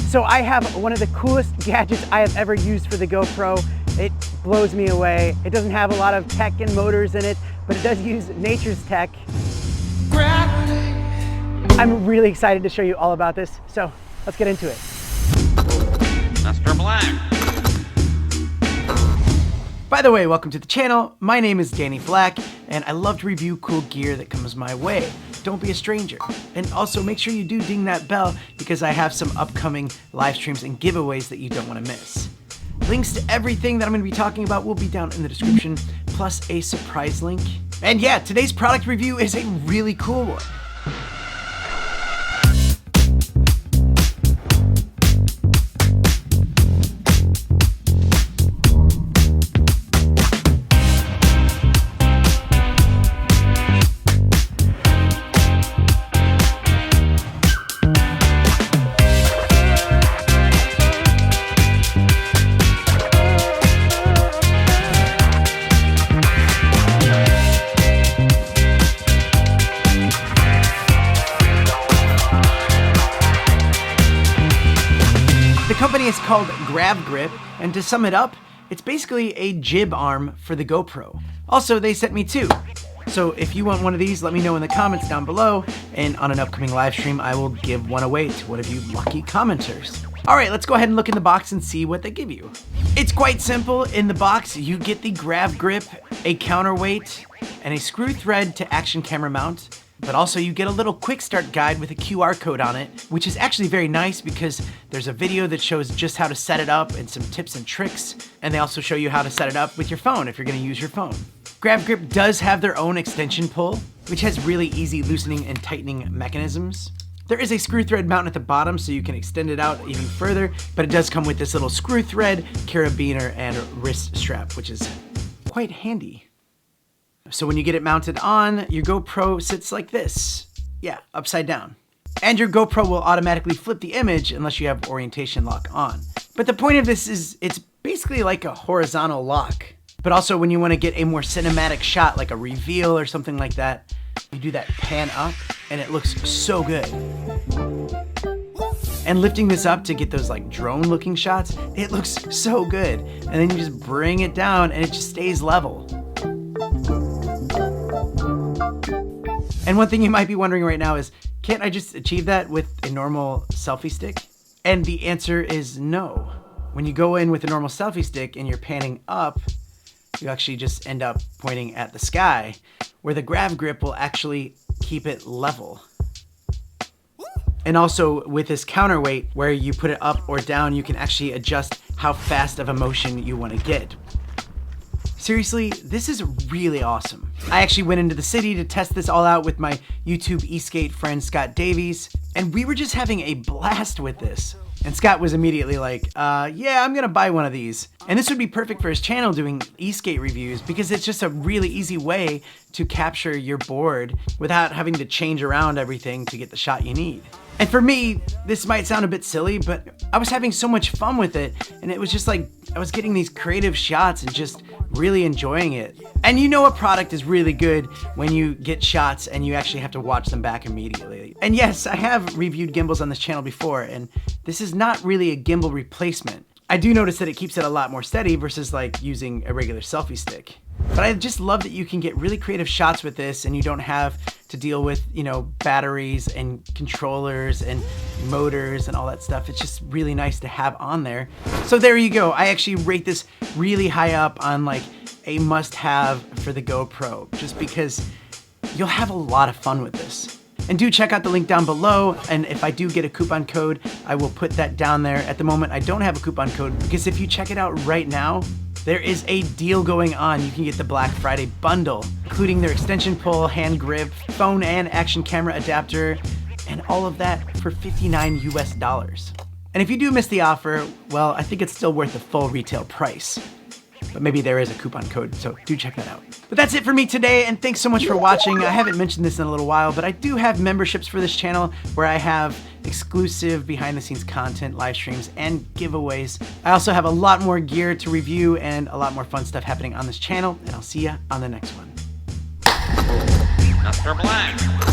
So I have one of the coolest gadgets I have ever used for the GoPro. It blows me away. It doesn't have a lot of tech and motors in it, but it does use nature's tech. I'm really excited to show you all about this, so let's get into it. Mr. Black. By the way, welcome to the channel. My name is Danny Black, and I love to review cool gear that comes my way. Don't be a stranger. And also make sure you do ding that bell because I have some upcoming live streams and giveaways that you don't want to miss. Links to everything that I'm going to be talking about will be down in the description, plus a surprise link. And yeah, today's product review is a really cool one. The company is called GravGrip, and to sum it up, it's basically a jib arm for the GoPro. Also, they sent me two. So if you want one of these, let me know in the comments down below, and on an upcoming live stream, I will give one away to one of you lucky commenters. All right, let's go ahead and look in the box and see what they give you. It's quite simple. In the box, you get the GravGrip, a counterweight, and a screw thread to action camera mount. But also you get a little quick start guide with a QR code on it, which is actually very nice because there's a video that shows just how to set it up and some tips and tricks. And they also show you how to set it up with your phone if you're gonna use your phone. GravGrip does have their own extension pull, which has really easy loosening and tightening mechanisms. There is a screw thread mount at the bottom so you can extend it out even further, but it does come with this little screw thread, carabiner, and wrist strap, which is quite handy. So when you get it mounted on, your GoPro sits like this. Yeah, upside down. And your GoPro will automatically flip the image unless you have orientation lock on. But the point of this is it's basically like a horizontal lock. But also when you want to get a more cinematic shot, like a reveal or something like that, you do that pan up and it looks so good. And lifting this up to get those like drone looking shots, it looks so good. And then you just bring it down and it just stays level. And one thing you might be wondering right now is, can't I just achieve that with a normal selfie stick? And the answer is no. When you go in with a normal selfie stick and you're panning up, you actually just end up pointing at the sky, where the GravGrip will actually keep it level. And also with this counterweight, where you put it up or down, you can actually adjust how fast of a motion you want to get. Seriously, this is really awesome. I actually went into the city to test this all out with my YouTube e-skate friend Scott Davies, and we were just having a blast with this. And Scott was immediately like, yeah, I'm gonna buy one of these. And this would be perfect for his channel doing e-skate reviews because it's just a really easy way to capture your board without having to change around everything to get the shot you need. And for me, this might sound a bit silly, but I was having so much fun with it, and it was just like, I was getting these creative shots and just really enjoying it. And you know a product is really good when you get shots and you actually have to watch them back immediately. And yes, I have reviewed gimbals on this channel before, and this is not really a gimbal replacement. I do notice that it keeps it a lot more steady versus like using a regular selfie stick. But I just love that you can get really creative shots with this and you don't have to deal with, you know, batteries and controllers and motors and all that stuff. It's just really nice to have on there. So there you go. I actually rate this really high up on like a must-have for the GoPro, just because you'll have a lot of fun with this. And do check out the link down below, and if I do get a coupon code, I will put that down there. At the moment, I don't have a coupon code, because if you check it out right now, there is a deal going on. You can get the Black Friday bundle, including their extension pull, hand grip, phone and action camera adapter, and all of that for $59 US. And if you do miss the offer, well, I think it's still worth the full retail price. But maybe there is a coupon code, so do check that out. But that's it for me today, and thanks so much for watching. I haven't mentioned this in a little while, but I do have memberships for this channel where I have exclusive behind-the-scenes content, live streams, and giveaways. I also have a lot more gear to review and a lot more fun stuff happening on this channel, and I'll see ya on the next one. Mr. Black.